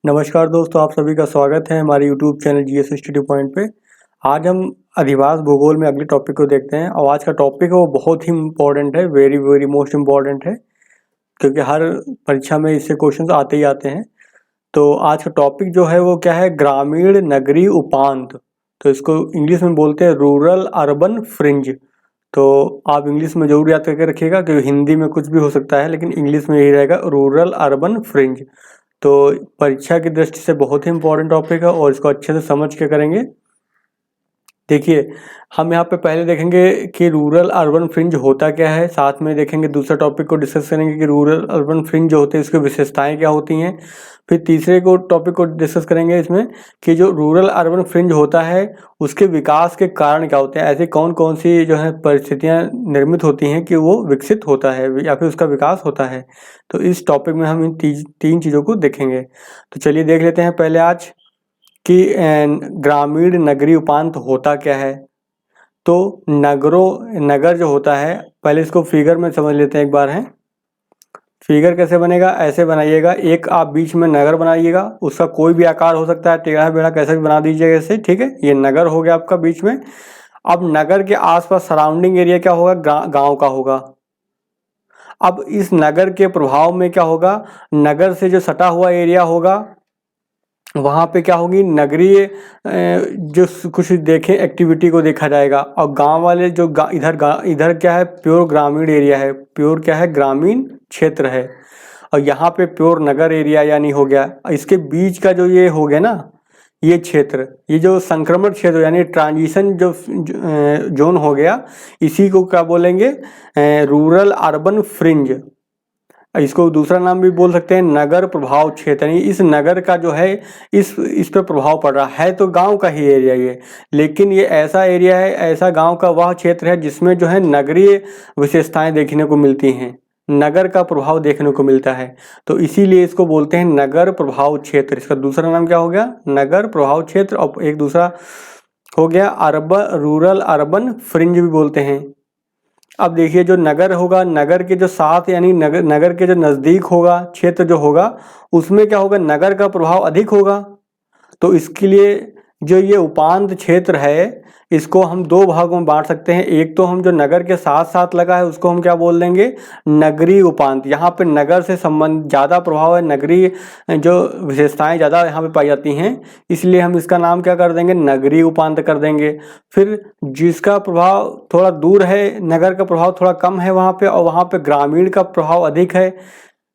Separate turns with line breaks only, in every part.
नमस्कार दोस्तों, आप सभी का स्वागत है हमारे YouTube channel GS study point पे। आज हम अधिवास भूगोल में अगले टॉपिक को देखते हैं और आज का टॉपिक है वो बहुत ही इम्पोर्टेंट है, वेरी वेरी मोस्ट इम्पॉर्टेंट है, क्योंकि हर परीक्षा में इससे क्वेश्चंस आते ही आते हैं। तो आज का टॉपिक जो है वो क्या है, ग्रामीण नगरीय उपांत। तो इसको इंग्लिश में बोलते हैं रूरल अर्बन फ्रिंज। तो आप इंग्लिश में जरूर याद करके रखिएगा, क्योंकि हिंदी में कुछ भी हो सकता है, लेकिन इंग्लिश में यही रहेगा, रूरल अर्बन फ्रिंज। तो परीक्षा की दृष्टि से बहुत ही इंपॉर्टेंट टॉपिक है और इसको अच्छे से समझ के करेंगे। देखिए, हम यहाँ पे पहले देखेंगे कि रूरल अर्बन फ्रिंज होता क्या है, साथ में देखेंगे दूसरा टॉपिक को डिस्कस करेंगे कि रूरल अर्बन फ्रिंज जो होते हैं उसकी विशेषताएं क्या होती हैं। फिर तीसरे को टॉपिक को डिस्कस करेंगे इसमें कि जो रूरल अर्बन फ्रिंज होता है उसके विकास के कारण क्या होते हैं, ऐसी कौन कौन सी जो है परिस्थितियाँ निर्मित होती हैं कि वो विकसित होता है या फिर उसका विकास होता है। तो इस टॉपिक में हम इन तीन चीज़ों को देखेंगे। तो चलिए देख लेते हैं पहले आज कि ग्रामीण नगरीय उपांत होता क्या है। तो नगर जो होता है, पहले इसको फिगर में समझ लेते हैं एक बार है। फिगर कैसे बनेगा, ऐसे बनाइएगा, एक आप बीच में नगर बनाइएगा, उसका कोई भी आकार हो सकता है, टेढ़ा बेढ़ा कैसे भी बना दीजिएगा ऐसे, ठीक है। ये नगर हो गया आपका बीच में। अब नगर के आसपास सराउंडिंग एरिया क्या होगा, गांव का होगा। अब इस नगर के प्रभाव में क्या होगा, नगर से जो सटा हुआ एरिया होगा वहाँ पे क्या होगी, नगरीय जो कुछ देखें एक्टिविटी को देखा जाएगा। और गांव वाले जो इधर क्या है, प्योर ग्रामीण एरिया है, प्योर क्या है, ग्रामीण क्षेत्र है। और यहाँ पे प्योर नगर एरिया यानी हो गया। इसके बीच का जो ये हो गया ना, ये क्षेत्र, ये जो संक्रमण क्षेत्र यानी ट्रांजिशन जो जोन हो गया, इसी को क्या बोलेंगे, रूरल अर्बन फ्रिंज। इसको दूसरा नाम भी बोल सकते हैं नगर प्रभाव क्षेत्र। यानी इस नगर का जो है इस पर प्रभाव पड़ रहा है, तो गांव का ही एरिया ये, लेकिन ये ऐसा एरिया है, ऐसा गांव का वह क्षेत्र है जिसमें जो है नगरीय विशेषताएं देखने को मिलती हैं, नगर का प्रभाव देखने को मिलता है। तो इसीलिए इसको बोलते हैं नगर प्रभाव क्षेत्र। इसका दूसरा नाम क्या हो गया, नगर प्रभाव क्षेत्र। और एक दूसरा हो गया रूरल अर्बन फ्रिंज भी बोलते हैं। अब देखिए, जो नगर होगा, नगर के जो साथ यानी नगर के जो नज़दीक होगा क्षेत्र जो होगा, उसमें क्या होगा, नगर का प्रभाव अधिक होगा। तो इसके लिए जो ये उपांत क्षेत्र है, इसको हम दो भागों में बांट सकते हैं। एक तो हम जो नगर के साथ साथ लगा है उसको हम क्या बोल देंगे, नगरीय उपांत। यहाँ पे नगर से संबंध ज़्यादा प्रभाव है, नगरीय जो विशेषताएं ज़्यादा यहाँ पे पाई जाती हैं, इसलिए हम इसका नाम क्या कर देंगे, नगरीय उपांत कर देंगे। फिर जिसका प्रभाव थोड़ा दूर है, नगर का प्रभाव थोड़ा कम है वहाँ पे, और वहाँ पे ग्रामीण का प्रभाव अधिक है,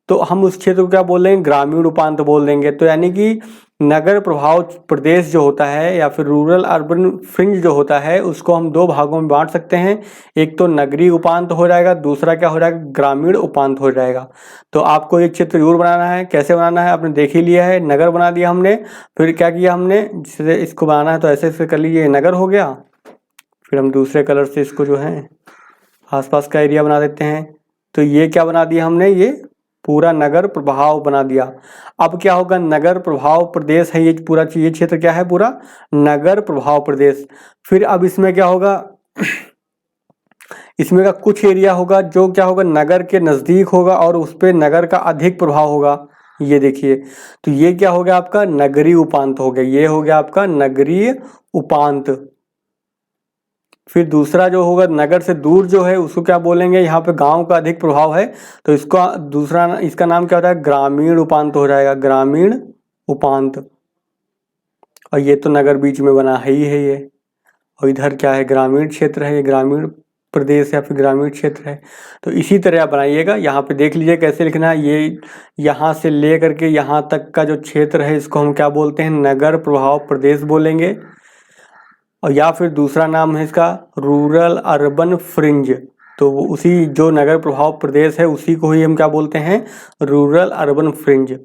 तो हम उस क्षेत्र को क्या बोल देंगे, ग्रामीण उपांत बोल देंगे। तो यानी कि नगर प्रभाव प्रदेश जो होता है या फिर रूरल अर्बन फ्रिंज जो होता है, उसको हम दो भागों में बांट सकते हैं। एक तो नगरीय उपांत हो जाएगा, दूसरा क्या हो जाएगा, ग्रामीण उपांत हो जाएगा। तो आपको एक चित्र जरूर बनाना है। कैसे बनाना है आपने देख ही लिया है, नगर बना दिया हमने। फिर क्या किया हमने, जिससे इसको बनाना है तो ऐसे ऐसे कर लीजिए, नगर हो गया। फिर हम दूसरे कलर से इसको जो है आसपास का एरिया बना देते हैं। तो ये क्या बना दिया हमने, ये पूरा नगर प्रभाव बना दिया। अब क्या होगा, नगर प्रभाव प्रदेश है ये पूरा, ये क्षेत्र क्या है, पूरा नगर प्रभाव प्रदेश। फिर अब इसमें क्या होगा, इसमें का कुछ एरिया होगा जो क्या होगा, नगर के नज़दीक होगा और उस पर नगर का अधिक प्रभाव होगा। ये देखिए, तो ये क्या हो गया आपका, नगरीय उपांत हो गया। ये हो गया आपका नगरीय उपांत। फिर दूसरा जो होगा, नगर से दूर जो है उसको क्या बोलेंगे, यहाँ पे गांव का अधिक प्रभाव है, तो इसका दूसरा इसका नाम क्या होता है, ग्रामीण उपांत हो जाएगा, ग्रामीण उपांत। और ये तो नगर बीच में बना है ही है ये, और इधर क्या है, ग्रामीण क्षेत्र है, ये ग्रामीण प्रदेश या फिर ग्रामीण क्षेत्र है। तो इसी तरह आप बनाइएगा। यहाँ पे देख लीजिए कैसे लिखना है। ये यहाँ से ले करके यहाँ तक का जो क्षेत्र है इसको हम क्या बोलते हैं, नगर प्रभाव प्रदेश बोलेंगे। और या फिर दूसरा नाम है इसका रूरल अर्बन फ्रिंज। तो वो उसी जो नगर प्रभाव प्रदेश है उसी को ही हम क्या बोलते हैं, रूरल अर्बन फ्रिंज।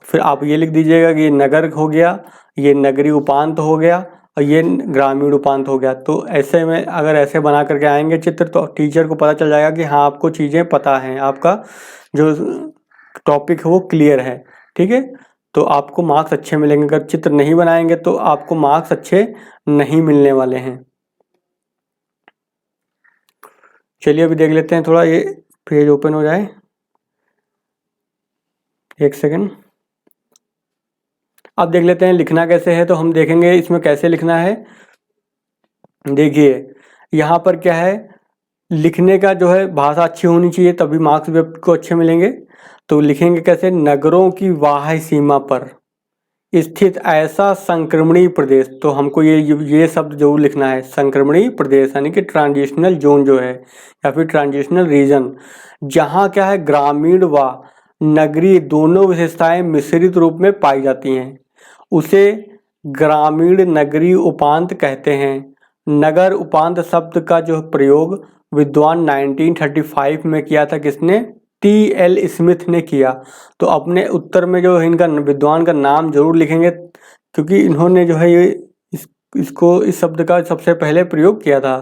फिर आप ये लिख दीजिएगा कि ये नगर हो गया, ये नगरीय उपांत हो गया, और ये ग्रामीण उपांत हो गया। तो ऐसे में अगर ऐसे बना करके आएंगे चित्र, तो टीचर को पता चल जाएगा कि हाँ आपको चीज़ें पता हैं, आपका जो टॉपिक है वो क्लियर है, ठीक है। तो आपको मार्क्स अच्छे मिलेंगे। अगर चित्र नहीं बनाएंगे तो आपको मार्क्स अच्छे नहीं मिलने वाले हैं। चलिए अभी देख लेते हैं, थोड़ा ये पेज ओपन हो जाए, एक सेकंड। अब देख लेते हैं लिखना कैसे है। तो हम देखेंगे इसमें कैसे लिखना है। देखिए यहाँ पर क्या है, लिखने का जो है भाषा अच्छी होनी चाहिए, तभी मार्क्स भी आपको अच्छे मिलेंगे। तो लिखेंगे कैसे, नगरों की वाह्य सीमा पर स्थित ऐसा संक्रमणीय प्रदेश। तो हमको ये शब्द जरूर लिखना है, संक्रमणीय प्रदेश, यानी कि ट्रांजिशनल जोन जो है या फिर ट्रांजिशनल रीजन, जहाँ क्या है ग्रामीण व नगरीय दोनों विशेषताएं मिश्रित रूप में पाई जाती हैं, उसे ग्रामीण नगरीय उपांत कहते हैं। नगर उपांत शब्द का जो प्रयोग विद्वान 1935 में किया था, किसने, T.L. स्मिथ ने किया। तो अपने उत्तर में जो इनका विद्वान का नाम जरूर लिखेंगे, क्योंकि इन्होंने जो है ये इस शब्द का सबसे पहले प्रयोग किया था।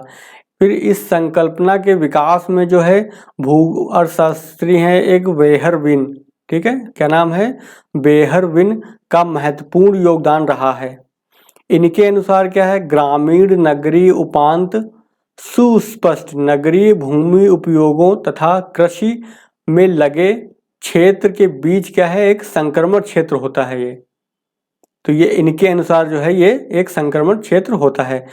फिर इस संकल्पना के विकास में जो है भू अर्थशास्त्री हैं एक वेहरविन, ठीक है, क्या नाम है, वेहरविन का महत्वपूर्ण योगदान रहा है। इनके अनुसार क्या है, ग्रामीण नगरीय उपांत सुस्पष्ट नगरीय भूमि उपयोगों तथा कृषि में लगे क्षेत्र के बीच क्या है, एक संक्रमण क्षेत्र होता है ये। तो ये इनके अनुसार जो है ये एक संक्रमण क्षेत्र होता है।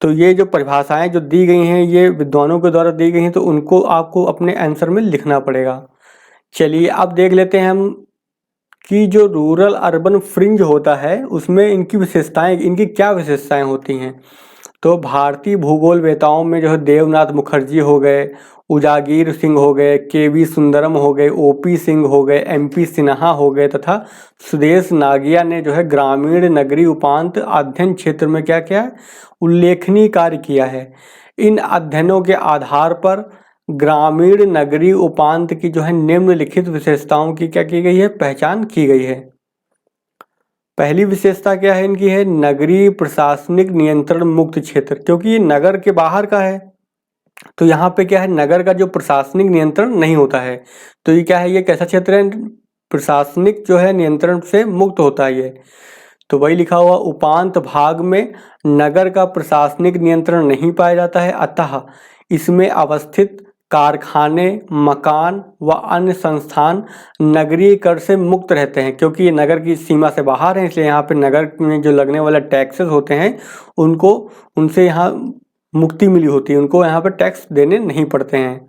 तो ये जो परिभाषाएं जो दी गई हैं ये विद्वानों के द्वारा दी गई हैं, तो उनको आपको अपने आंसर में लिखना पड़ेगा। चलिए अब देख लेते हैं हम कि जो रूरल अर्बन फ्रिंज होता है उसमें इनकी विशेषताएं, इनकी क्या विशेषताएं होती हैं। तो भारतीय भूगोल वेताओं में जो है देवनाथ मुखर्जी हो गए, उजागिर सिंह हो गए, के.वी. सुंदरम हो गए, ओ.पी. सिंह हो गए, एम.पी. सिन्हा हो गए तथा सुदेश नागिया ने जो है ग्रामीण नगरीय उपांत अध्ययन क्षेत्र में क्या किया है, उल्लेखनीय कार्य किया है। इन अध्ययनों के आधार पर ग्रामीण नगरीय उपांत की जो है निम्नलिखित विशेषताओं की क्या की गई है, पहचान की गई है। पहली विशेषता क्या है इनकी, है नगरीय प्रशासनिक नियंत्रण मुक्त क्षेत्र, क्योंकि ये नगर के बाहर का है। तो यहाँ पे क्या है, नगर का जो प्रशासनिक नियंत्रण नहीं होता है। तो ये क्या है, ये कैसा क्षेत्र है, प्रशासनिक जो है नियंत्रण से मुक्त होता है ये। तो वही लिखा हुआ, उपांत भाग में नगर का प्रशासनिक नियंत्रण नहीं पाया जाता है, अतः इसमें अवस्थित कारखाने, मकान व अन्य संस्थान नगरीय कर से मुक्त रहते हैं। क्योंकि ये नगर की सीमा से बाहर है, इसलिए यहाँ पे नगर में जो लगने वाला टैक्सेस होते हैं उनको, उनसे यहाँ मुक्ति मिली होती है, उनको यहाँ पर टैक्स देने नहीं पड़ते हैं।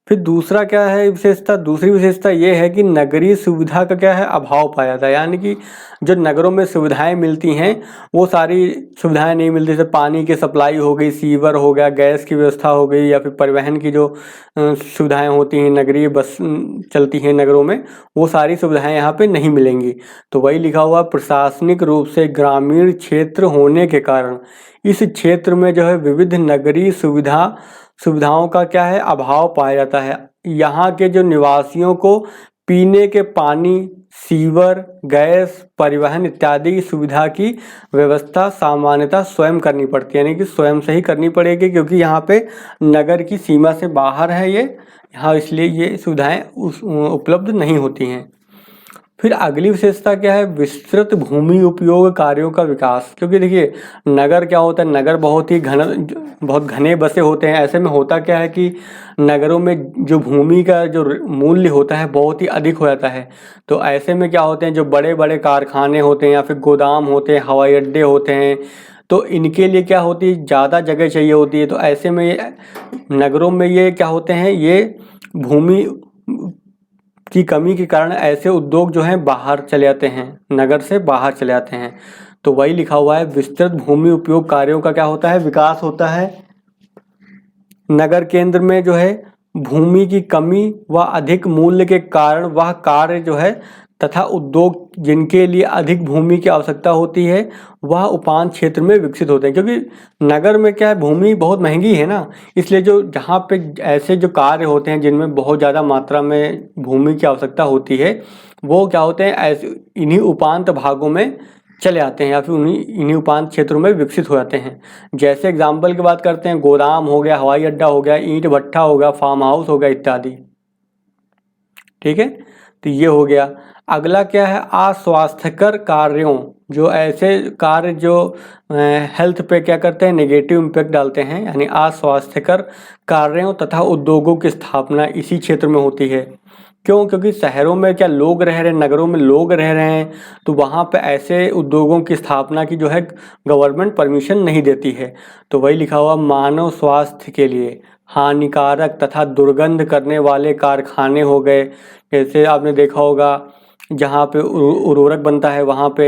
फिर दूसरा क्या है विशेषता, दूसरी विशेषता ये है कि नगरीय सुविधा का क्या है, अभाव पाया जाता है। यानी कि जो नगरों में सुविधाएं मिलती हैं वो सारी सुविधाएं नहीं मिलती, जैसे पानी की सप्लाई हो गई, सीवर हो गया, गैस की व्यवस्था हो गई, या फिर परिवहन की जो सुविधाएं होती हैं, नगरीय बस चलती हैं नगरों में, वो सारी सुविधाएं यहाँ पे नहीं मिलेंगी। तो वही लिखा हुआ, प्रशासनिक रूप से ग्रामीण क्षेत्र होने के कारण इस क्षेत्र में जो है विविध नगरीय सुविधाओं का क्या है, अभाव पाया जाता है। यहाँ के जो निवासियों को पीने के पानी, सीवर, गैस, परिवहन इत्यादि की सुविधा की व्यवस्था सामान्यतः स्वयं करनी पड़ती है, यानी कि स्वयं से ही करनी पड़ेगी, क्योंकि यहाँ पे नगर की सीमा से बाहर है ये, यहाँ इसलिए ये सुविधाएं उपलब्ध नहीं होती हैं। फिर अगली विशेषता क्या है, विस्तृत भूमि उपयोग कार्यों का विकास। क्योंकि देखिए नगर क्या होता है, नगर बहुत घने बसे होते हैं। ऐसे में होता क्या है कि नगरों में जो भूमि का जो मूल्य होता है बहुत ही अधिक हो जाता है। तो ऐसे में क्या होते हैं, जो बड़े बड़े कारखाने होते हैं या फिर गोदाम होते हैं, हवाई अड्डे होते हैं, तो इनके लिए क्या होती है, ज़्यादा जगह चाहिए होती है। तो ऐसे में नगरों में ये क्या होते हैं, ये भूमि की कमी के कारण ऐसे उद्योग जो हैं बाहर चले जाते हैं, नगर से बाहर चले जाते हैं। तो वही लिखा हुआ है, विस्तृत भूमि उपयोग कार्यों का क्या होता है, विकास होता है। नगर केंद्र में जो है भूमि की कमी व अधिक मूल्य के कारण वह कार्य जो है तथा उद्योग जिनके लिए अधिक भूमि की आवश्यकता होती है वह उपांत क्षेत्र में विकसित होते हैं। क्योंकि नगर में क्या है, भूमि बहुत महंगी है ना, इसलिए जो जहाँ पे ऐसे जो कार्य होते हैं जिनमें बहुत ज़्यादा मात्रा में भूमि की आवश्यकता होती है, वो क्या होते हैं, ऐसे इन्हीं उपांत भागों में चले आते हैं या फिर इन्हीं उपांत क्षेत्रों में विकसित हो जाते हैं। जैसे एग्जाम्पल की बात करते हैं, गोदाम हो गया, हवाई अड्डा हो गया, ईंट भट्ठा हो गया, फार्म हाउस हो गया इत्यादि। ठीक है, तो ये हो गया। अगला क्या है, अस्वास्थ्यकर कार्यों, जो ऐसे कार्य जो हेल्थ पे क्या करते हैं, नेगेटिव इम्पैक्ट डालते हैं, यानी अस्वास्थ्यकर कार्यों तथा उद्योगों की स्थापना इसी क्षेत्र में होती है। क्यों? क्योंकि शहरों में क्या लोग रह रहे हैं, नगरों में लोग रह रहे हैं, तो वहाँ पे ऐसे उद्योगों की स्थापना की जो है गवर्नमेंट परमिशन नहीं देती है। तो वही लिखा हुआ मानव स्वास्थ्य के लिए हानिकारक तथा दुर्गंध करने वाले कारखाने हो गए, जैसे आपने देखा होगा जहाँ पे उर्वरक बनता है वहाँ पे,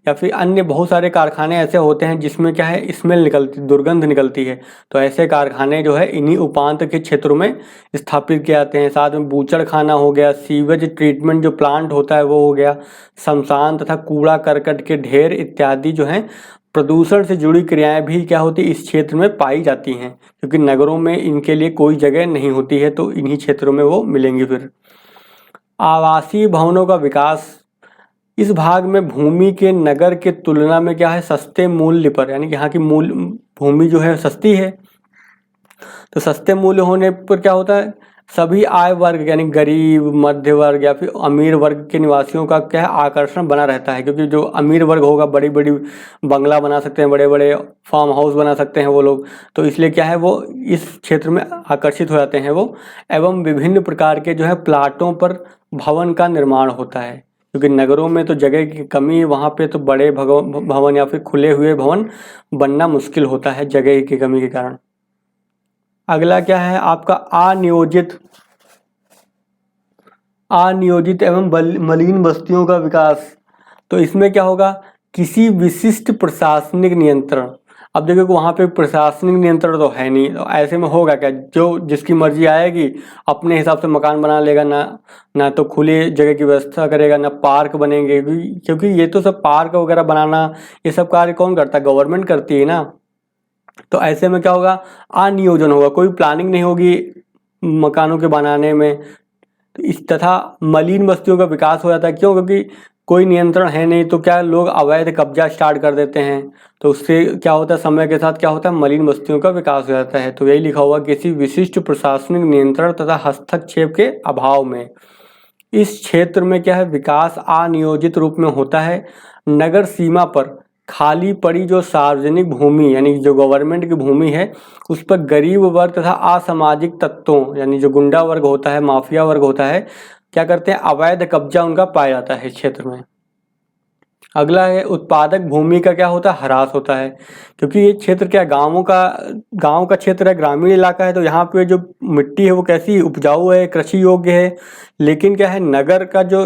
या फिर अन्य बहुत सारे कारखाने ऐसे होते हैं जिसमें क्या है स्मेल निकलती, दुर्गंध निकलती है। तो ऐसे कारखाने जो है इन्हीं उपांत के क्षेत्रों में स्थापित किए जाते हैं। साथ में बूचड़खाना हो गया, सीवेज ट्रीटमेंट जो प्लांट होता है वो हो गया, शमशान तथा कूड़ा करकट के ढेर इत्यादि जो हैं प्रदूषण से जुड़ी क्रियाएं भी क्या होती इस क्षेत्र में पाई जाती हैं, क्योंकि नगरों में इनके लिए कोई जगह नहीं होती है, तो इन्हीं क्षेत्रों में वो मिलेंगी। फिर आवासीय भवनों का विकास, इस भाग में भूमि के नगर के तुलना में क्या है सस्ते मूल्य पर, यानी कि यहाँ की मूल भूमि जो है सस्ती है, तो सस्ते मूल्य होने पर क्या होता है सभी आय वर्ग यानी गरीब, मध्य वर्ग या फिर अमीर वर्ग के निवासियों का क्या है आकर्षण बना रहता है, क्योंकि जो अमीर वर्ग होगा बड़ी बड़ी बंगला बना सकते हैं, बड़े बड़े फार्म हाउस बना सकते हैं वो लोग, तो इसलिए क्या है वो इस क्षेत्र में आकर्षित हो जाते हैं वो। एवं विभिन्न प्रकार के जो है प्लाटों पर भवन का निर्माण होता है, क्योंकि नगरों में तो जगह की कमी है, वहाँ पे तो बड़े भवन या फिर खुले हुए भवन बनना मुश्किल होता है जगह की कमी के कारण। अगला क्या है आपका अनियोजित एवं मलिन बस्तियों का विकास। तो इसमें क्या होगा किसी विशिष्ट प्रशासनिक नियंत्रण। अब देखो वहाँ पे प्रशासनिक नियंत्रण तो है नहीं, तो ऐसे में होगा क्या, जो जिसकी मर्जी आएगी अपने हिसाब से मकान बना लेगा, ना तो खुले जगह की व्यवस्था करेगा, ना पार्क बनेंगे, क्योंकि ये तो सब पार्क वगैरह बनाना ये सब कार्य कौन करता है, गवर्नमेंट करती है ना। तो ऐसे में क्या होगा अनियोजन होगा, कोई प्लानिंग नहीं होगी मकानों के बनाने में, तो इस तथा मलिन बस्तियों का विकास हो जाता है। क्यों? क्योंकि कोई नियंत्रण है नहीं, तो क्या लोग अवैध कब्जा स्टार्ट कर देते हैं, तो उससे क्या होता है समय के साथ क्या होता है मलिन बस्तियों का विकास हो जाता है। तो यही लिखा हुआ किसी विशिष्ट प्रशासनिक नियंत्रण तथा हस्तक्षेप के अभाव में इस क्षेत्र में क्या है विकास अनियोजित रूप में होता है। नगर सीमा पर खाली पड़ी जो सार्वजनिक भूमि यानी जो गवर्नमेंट की भूमि है उस पर गरीब वर्ग तथा असामाजिक तत्वों यानी जो गुंडा वर्ग होता है, माफिया वर्ग होता है, क्या करते हैं अवैध कब्जा उनका पाया जाता है इस क्षेत्र में। अगला है उत्पादक भूमि का क्या होता है ह्रास होता है, क्योंकि ये क्षेत्र क्या गांव का क्षेत्र है, ग्रामीण इलाका है, तो यहाँ पे जो मिट्टी है वो कैसी उपजाऊ है, कृषि योग्य है। लेकिन क्या है नगर का जो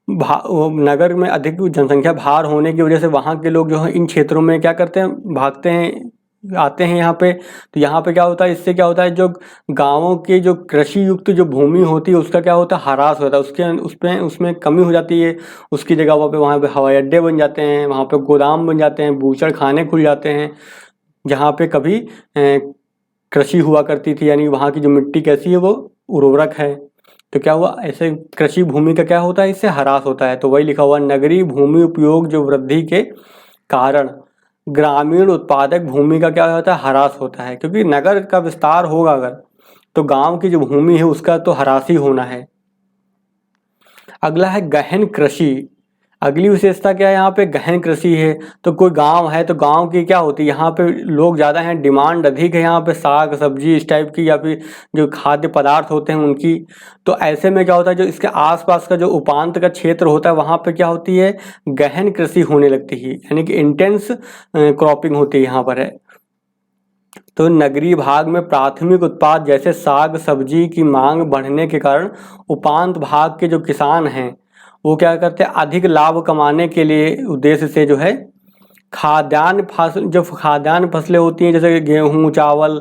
नगर में अधिक जनसंख्या भार होने की वजह से वहाँ के लोग जो है इन क्षेत्रों में क्या करते हैं भागते हैं, आते हैं यहाँ पे। तो यहाँ पे क्या होता है इससे क्या होता है जो गाँवों की जो कृषि युक्त जो भूमि होती है उसका क्या होता है ह्रास होता है, उसमें कमी हो जाती है। उसकी जगह वहाँ पे हवाई अड्डे बन जाते हैं, वहाँ पे गोदाम बन जाते हैं, बूचड़ खाने खुल जाते हैं, जहाँ पे कभी कृषि हुआ करती थी, यानी वहाँ की जो मिट्टी कैसी है वो उर्वरक है। तो क्या हुआ ऐसे कृषि भूमि का क्या होता है इससे ह्रास होता है। तो वही लिखा हुआ नगरीय भूमि उपयोग जो वृद्धि के कारण ग्रामीण उत्पादक भूमि का क्या होता है ह्रास होता है, क्योंकि नगर का विस्तार होगा अगर तो गांव की जो भूमि है उसका तो ह्रास ही होना है। अगला है गहन कृषि। अगली विशेषता क्या है यहाँ पे गहन कृषि है। तो कोई गांव है तो गांव की क्या होती है यहाँ पे लोग ज़्यादा हैं, डिमांड अधिक है यहाँ पे साग सब्जी इस टाइप की या फिर जो खाद्य पदार्थ होते हैं उनकी। तो ऐसे में क्या होता है जो इसके आसपास का जो उपांत का क्षेत्र होता है वहाँ पे क्या होती है गहन कृषि होने लगती है, यानी कि इंटेंस क्रॉपिंग होती है यहाँ पर है। तो नगरीय भाग में प्राथमिक उत्पाद जैसे साग सब्जी की मांग बढ़ने के कारण उपांत भाग के जो किसान हैं वो क्या करते हैं अधिक लाभ कमाने के लिए उद्देश्य से जो है खाद्यान्न फसलें होती हैं जैसे गेहूँ चावल,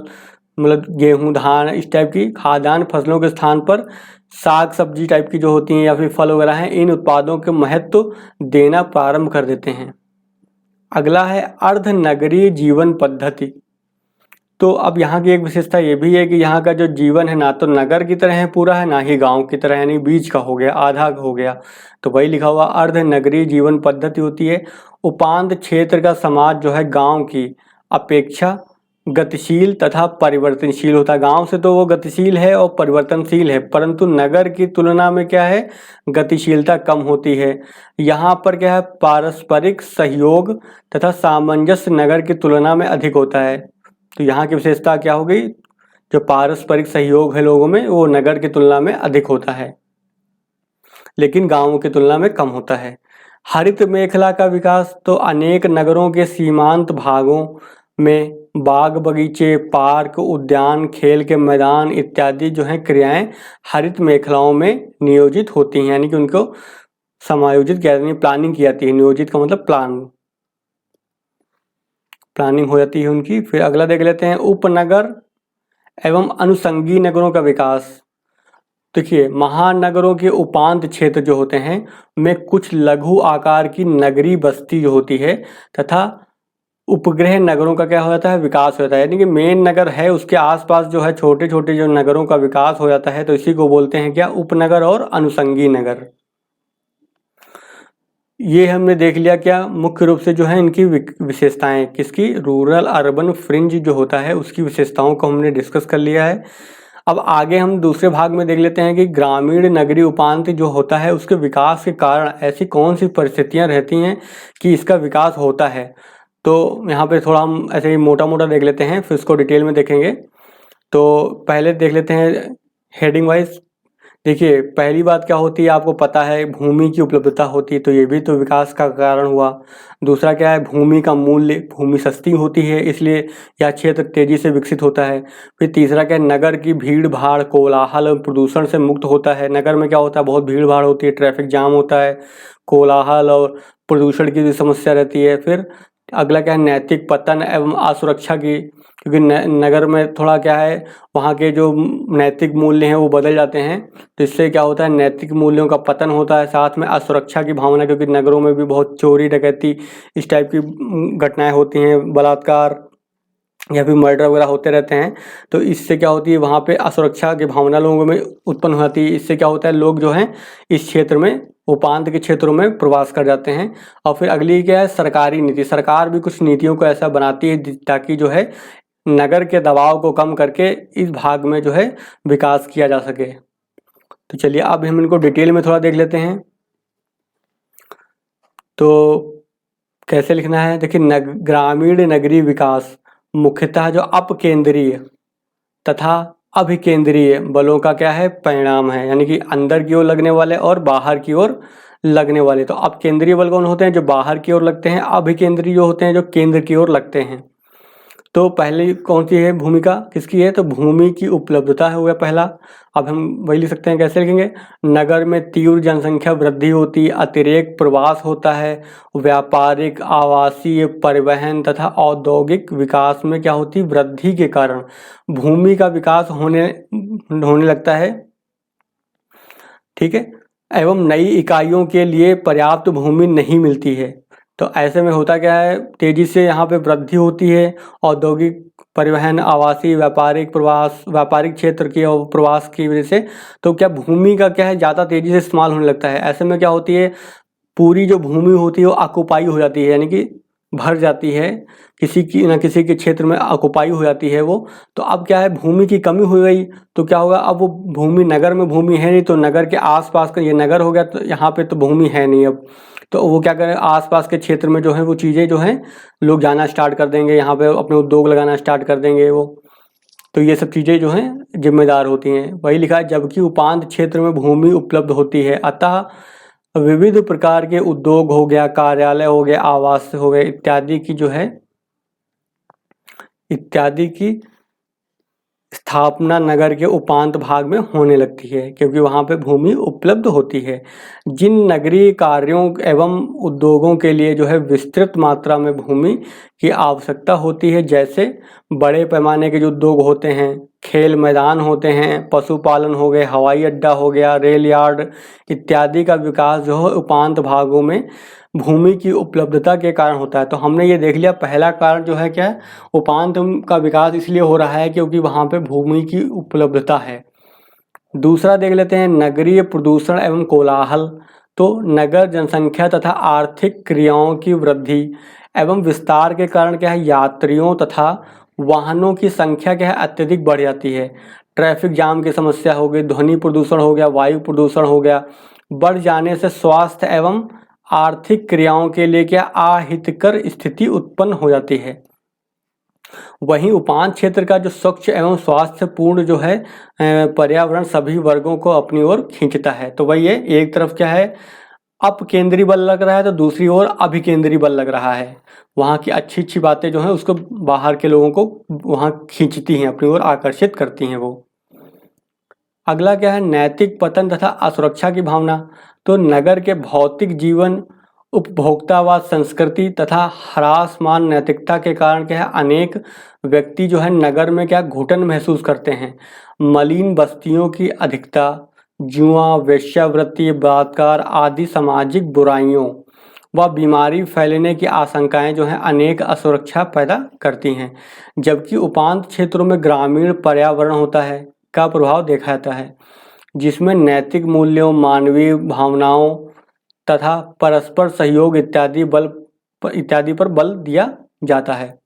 मतलब गेहूँ धान इस टाइप की खाद्यान्न फसलों के स्थान पर साग सब्जी टाइप की जो होती हैं या फिर फल वगैरह हैं इन उत्पादों के महत्व देना प्रारंभ कर देते हैं। अगला है अर्ध नगरीय जीवन पद्धति। तो अब यहाँ की एक विशेषता ये भी है कि यहाँ का जो जीवन है ना तो नगर की तरह है पूरा है, ना ही गांव की तरह, यानी बीच का हो गया, आधा हो गया। तो वही लिखा हुआ अर्ध नगरीय जीवन पद्धति होती है। उपांत क्षेत्र का समाज जो है गांव की अपेक्षा गतिशील तथा परिवर्तनशील होता है। गांव से तो वो गतिशील है और परिवर्तनशील है, परंतु नगर की तुलना में क्या है गतिशीलता कम होती है। यहाँ पर क्या है पारस्परिक सहयोग तथा सामंजस्य नगर की तुलना में अधिक होता है। तो यहाँ की विशेषता क्या हो गई जो पारस्परिक सहयोग है लोगों में वो नगर की तुलना में अधिक होता है। लेकिन गाँवों की तुलना में कम होता है। हरित मेखला का विकास तो अनेक नगरों के सीमांत भागों में बाग बगीचे, पार्क, उद्यान, खेल के मैदान इत्यादि जो है क्रियाएं हरित मेखलाओं में नियोजित होती हैं, यानी कि उनको समायोजित किया जाता है, प्लानिंग की जाती है। नियोजित का मतलब प्लानिंग हो जाती है उनकी। फिर अगला देख लेते हैं, उपनगर एवं अनुसंगी नगरों का विकास। देखिए, महानगरों के उपांत क्षेत्र जो होते हैं में कुछ लघु आकार की नगरीय बस्ती जो होती है तथा उपग्रह नगरों का क्या हो जाता है, विकास हो जाता है। यानी कि मेन नगर है, उसके आसपास जो है छोटे छोटे जो नगरों का विकास हो जाता है, तो इसी को बोलते हैं क्या, उपनगर और अनुसंगी नगर। ये हमने देख लिया क्या, मुख्य रूप से जो है इनकी विशेषताएं, किसकी, रूरल अर्बन फ्रिंज जो होता है उसकी विशेषताओं को हमने डिस्कस कर लिया है। अब आगे हम दूसरे भाग में देख लेते हैं कि ग्रामीण नगरीय उपांत जो होता है उसके विकास के कारण ऐसी कौन सी परिस्थितियां रहती हैं कि इसका विकास होता है। तो यहाँ पे थोड़ा हम ऐसे ही मोटा मोटा देख लेते हैं, फिर इसको डिटेल में देखेंगे। तो पहले देख लेते हैं हेडिंग वाइज। देखिए, पहली बात क्या होती है, आपको पता है भूमि की उपलब्धता होती है, तो ये भी तो विकास का कारण हुआ। दूसरा क्या है, भूमि का मूल्य, भूमि सस्ती होती है इसलिए यह क्षेत्र तेजी से विकसित होता है। फिर तीसरा क्या है, नगर की भीड़ भाड़, कोलाहल और प्रदूषण से मुक्त होता है। नगर में क्या होता है, बहुत भीड़ भाड़ होती है, ट्रैफिक जाम होता है, कोलाहल और प्रदूषण की भी समस्या रहती है। फिर अगला क्या है, नैतिक पतन एवं असुरक्षा की, क्योंकि नगर में थोड़ा क्या है, वहाँ के जो नैतिक मूल्य हैं वो बदल जाते हैं, तो इससे क्या होता है, नैतिक मूल्यों का पतन होता है। साथ में असुरक्षा की भावना, क्योंकि नगरों में भी बहुत चोरी डकैती इस टाइप की घटनाएं होती हैं, बलात्कार या फिर मर्डर वगैरह होते रहते हैं, तो इससे क्या होती है, वहाँ पे असुरक्षा की भावना लोगों में उत्पन्न हो जाती है। इससे क्या होता है, लोग जो हैं इस क्षेत्र में, उपांत के क्षेत्रों में प्रवास कर जाते हैं। और फिर अगली क्या है, सरकारी नीति। सरकार भी कुछ नीतियों को ऐसा बनाती है ताकि जो है नगर के दबाव को कम करके इस भाग में जो है विकास किया जा सके। तो चलिए अब हम इनको डिटेल में थोड़ा देख लेते हैं। तो कैसे लिखना है, देखिए, ग्रामीण नगरीय विकास मुख्यतः जो अपकेंद्रीय तथा अभिकेंद्रीय बलों का क्या है, परिणाम है। यानी कि अंदर की ओर लगने वाले और बाहर की ओर लगने वाले। तो अपकेंद्रीय बल कौन होते हैं, जो बाहर की ओर लगते हैं। अभिकेंद्रीय जो होते हैं, जो केंद्र की ओर लगते हैं। तो पहले कौन सी है भूमिका, किसकी है, तो भूमि की उपलब्धता है, हो गया पहला। अब हम वही लिख सकते हैं, कैसे लिखेंगे, नगर में तीव्र जनसंख्या वृद्धि होती, अतिरेक प्रवास होता है, व्यापारिक, आवासीय, परिवहन तथा औद्योगिक विकास में क्या होती, वृद्धि के कारण भूमि का विकास होने लगता है। ठीक है, एवं नई इकाइयों के लिए पर्याप्त भूमि नहीं मिलती है। तो ऐसे में होता क्या है, तेजी से यहाँ पे वृद्धि होती है, औद्योगिक, परिवहन, आवासीय, व्यापारिक प्रवास, व्यापारिक क्षेत्र की और प्रवास की वजह से। तो क्या भूमि का क्या है, ज़्यादा तेजी से इस्तेमाल होने लगता है। ऐसे में क्या होती है, पूरी जो भूमि होती है वो ऑक्युपाई हो जाती है, यानी कि भर जाती है, किसी की ना किसी के क्षेत्र में ऑक्युपाई हो जाती है वो। तो अब क्या है, भूमि की कमी हो गई, तो क्या होगा, अब वो भूमि, नगर में भूमि है नहीं, तो नगर के आसपास का, ये नगर हो गया तो यहाँ पे तो भूमि है नहीं अब, तो वो क्या करें, आसपास के क्षेत्र में जो है वो चीज़ें जो हैं लोग जाना स्टार्ट कर देंगे, यहाँ पे अपने उद्योग लगाना स्टार्ट कर देंगे वो। तो ये सब चीज़ें जो हैं जिम्मेदार होती हैं। वही लिखा है, जबकि उपांत क्षेत्र में भूमि उपलब्ध होती है, अतः विविध प्रकार के उद्योग हो गया, कार्यालय हो गया, आवास हो गए इत्यादि की जो है, इत्यादि की स्थापना नगर के उपांत भाग में होने लगती है, क्योंकि वहाँ पे भूमि उपलब्ध होती है। जिन नगरीय कार्यों एवं उद्योगों के लिए जो है विस्तृत मात्रा में भूमि की आवश्यकता होती है, जैसे बड़े पैमाने के जो उद्योग होते हैं, खेल मैदान होते हैं, पशुपालन हो गए, हवाई अड्डा हो गया, रेल यार्ड इत्यादि का विकास जो है उपांत भागों में भूमि की उपलब्धता के कारण होता है। तो हमने ये देख लिया, पहला कारण जो है क्या है, उपांत का विकास इसलिए हो रहा है क्योंकि वहाँ पे भूमि की उपलब्धता है। दूसरा देख लेते हैं, नगरीय प्रदूषण एवं कोलाहल। तो नगर जनसंख्या तथा आर्थिक क्रियाओं की वृद्धि एवं विस्तार के कारण क्या है, यात्रियों तथा वाहनों की संख्या क्या है, अत्यधिक बढ़ जाती है। ट्रैफिक जाम की समस्या हो गई, ध्वनि प्रदूषण हो गया, वायु प्रदूषण हो गया, बढ़ जाने से स्वास्थ्य एवं आर्थिक क्रियाओं के लिए क्या अहितकर स्थिति उत्पन्न हो जाती है। वहीं उपांत क्षेत्र का जो स्वच्छ एवं स्वास्थ्यपूर्ण जो है पर्यावरण सभी वर्गों को अपनी ओर खींचता है। तो वही है, एक तरफ क्या है अपकेंद्री बल लग रहा है तो दूसरी ओर अभिकेंद्री बल लग रहा है। वहाँ की अच्छी अच्छी बातें जो हैं उसको बाहर के लोगों को वहाँ खींचती हैं, अपनी ओर आकर्षित करती हैं वो। अगला क्या है, नैतिक पतन तथा असुरक्षा की भावना। तो नगर के भौतिक जीवन, उपभोक्तावाद संस्कृति तथा ह्रासमान नैतिकता के कारण क्या है अनेक व्यक्ति जो है नगर में क्या घुटन महसूस करते हैं। मलिन बस्तियों की अधिकता, जुआ, वेश्यावृत्ति, बलात्कार आदि सामाजिक बुराइयों व बीमारी फैलने की आशंकाएं जो हैं अनेक असुरक्षा पैदा करती हैं। जबकि उपांत क्षेत्रों में ग्रामीण पर्यावरण होता है का प्रभाव देखा जाता है, जिसमें नैतिक मूल्यों, मानवीय भावनाओं तथा परस्पर सहयोग इत्यादि पर बल दिया जाता है।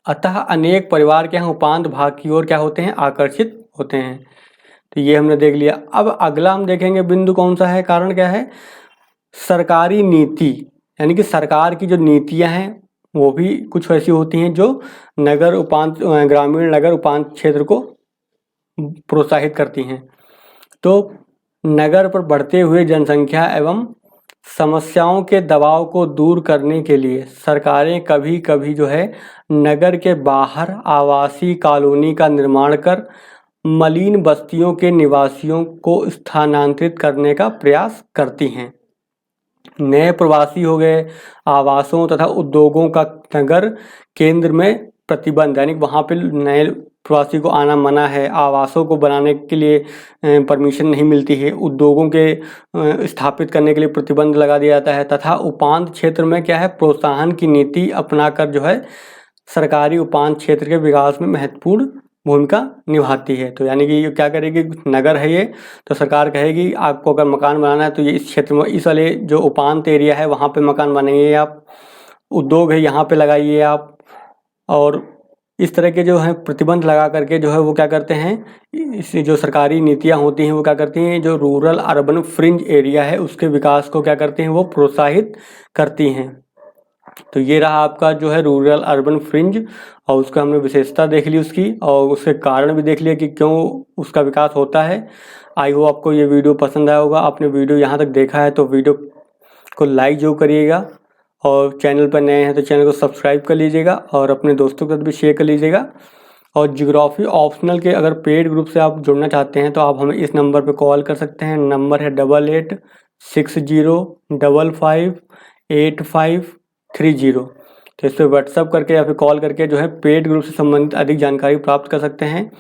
अतः अनेक परिवार के यहाँ उपांत भाग की ओर क्या होते हैं, आकर्षित होते हैं। तो ये हमने देख लिया। अब अगला हम देखेंगे बिंदु कौन सा है, कारण क्या है, सरकारी नीति, यानी कि सरकार की जो नीतियां हैं वो भी कुछ ऐसी होती हैं जो ग्रामीण नगर उपांत क्षेत्र को प्रोत्साहित करती हैं। तो नगर पर बढ़ते हुए जनसंख्या एवं समस्याओं के दबाव को दूर करने के लिए सरकारें कभी कभी जो है नगर के बाहर आवासीय कॉलोनी का निर्माण कर मलिन बस्तियों के निवासियों को स्थानांतरित करने का प्रयास करती हैं। नए प्रवासी हो गए, आवासों तथा उद्योगों का नगर केंद्र में प्रतिबंध, यानी वहाँ पे नए प्रवासी को आना मना है, आवासों को बनाने के लिए परमिशन नहीं मिलती है, उद्योगों के स्थापित करने के लिए प्रतिबंध लगा दिया जाता है। तथा उपांत क्षेत्र में क्या है, प्रोत्साहन की नीति अपनाकर जो है सरकारी उपांत क्षेत्र के विकास में महत्वपूर्ण भूमिका निभाती है। तो यानी कि ये क्या करेगी, नगर है ये, तो सरकार कहेगी आपको अगर मकान बनाना है तो ये इस क्षेत्र में, इस वाले जो उपांत एरिया है वहाँ पे मकान बनाइए आप, उद्योग है यहाँ पे लगाइए आप। और इस तरह के जो है प्रतिबंध लगा करके जो है वो क्या करते हैं, इससे जो सरकारी नीतियाँ होती हैं वो क्या करती हैं, जो रूरल अर्बन फ्रिंज एरिया है उसके विकास को क्या करते हैं, वो प्रोत्साहित करती हैं। तो ये रहा आपका जो है रूरल अर्बन फ्रिंज, और उसका हमने विशेषता देख ली उसकी, और उसके कारण भी देख लिया कि क्यों उसका विकास होता है। आई होप आपको ये वीडियो पसंद आया होगा। आपने वीडियो यहाँ तक देखा है तो वीडियो को लाइक जरूर करिएगा, और चैनल पर नए हैं तो चैनल को सब्सक्राइब कर लीजिएगा, और अपने दोस्तों के साथ भी शेयर कर लीजिएगा। और ज्योग्राफी ऑप्शनल के अगर पेड ग्रुप से आप जुड़ना चाहते हैं तो आप हमें इस नंबर पर कॉल कर सकते हैं। नंबर है 8860558530। तो इस पर व्हाट्सअप करके या फिर कॉल करके जो है पेड ग्रुप से संबंधित अधिक जानकारी प्राप्त कर सकते हैं।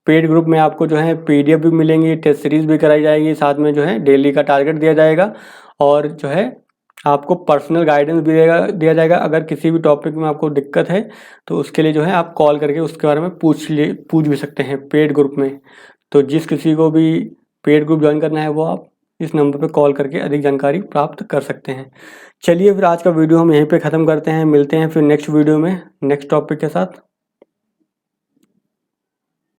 पेड ग्रुप में आपको जो है PDF भी मिलेंगी, टेस्ट सीरीज भी कराई जाएगी, साथ में जो है डेली का टारगेट दिया जाएगा, और जो है आपको पर्सनल गाइडेंस भी दिया जाएगा। अगर किसी भी टॉपिक में आपको दिक्कत है तो उसके लिए जो है आप कॉल करके उसके बारे में पूछ भी सकते हैं पेड ग्रुप में। तो जिस किसी को भी पेड ग्रुप ज्वाइन करना है वो आप इस नंबर पे कॉल करके अधिक जानकारी प्राप्त कर सकते हैं। चलिए फिर आज का वीडियो हम यहीं पे ख़त्म करते हैं, मिलते हैं फिर नेक्स्ट वीडियो में नेक्स्ट टॉपिक के साथ।